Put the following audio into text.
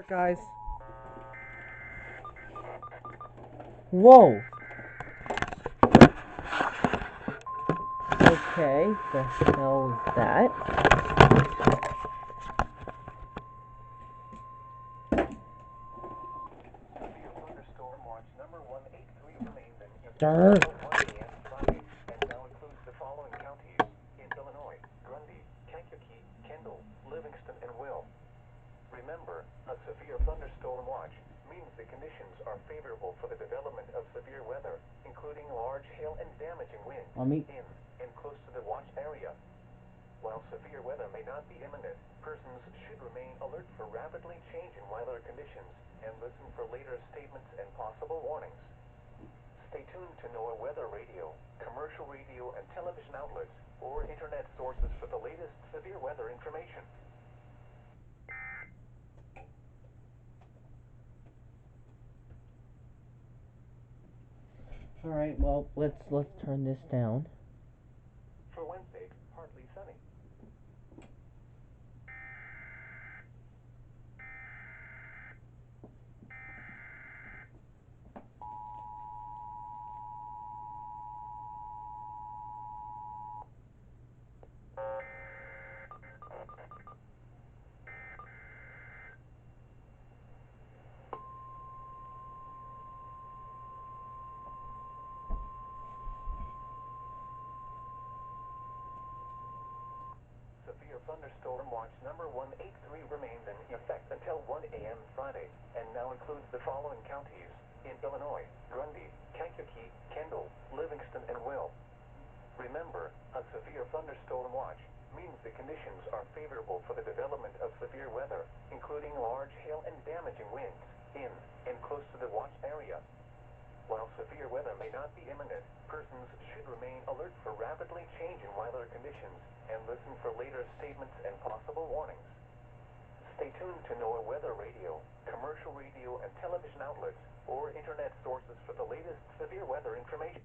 Guys. Whoa! Okay, the hell is that? Thunderstorm watch number 183 remains in Durr. 1 a.m. Friday, and now includes the following counties in Illinois: Grundy, Kankakee, Kendall, Livingston, and Will. Remember, a severe thunderstorm watch means the conditions are favorable for the development of severe weather, including large hail and damaging winds in and close to the watch area. While severe weather may not be imminent, persons should remain alert for rapidly changing weather conditions and listen for later statements and possible warnings. Stay tuned to NOAA weather radio, commercial radio and television outlets, or internet sources for the latest severe weather information. Alright, well, let's turn this down. For Wednesday, partly sunny. Severe thunderstorm watch number 183 remains in effect until 1 a.m. Friday, and now includes the following counties in Illinois: Grundy, Kankakee, Kendall, Livingston, and Will. Remember, a severe thunderstorm watch means the conditions are favorable for the development of severe weather, including large hail and damaging winds in and close to the watch area. While severe weather may not be imminent, persons should remain alert for rapidly changing weather conditions and listen for later statements and possible warnings. Stay tuned to NOAA weather radio, commercial radio and television outlets, or internet sources for the latest severe weather information.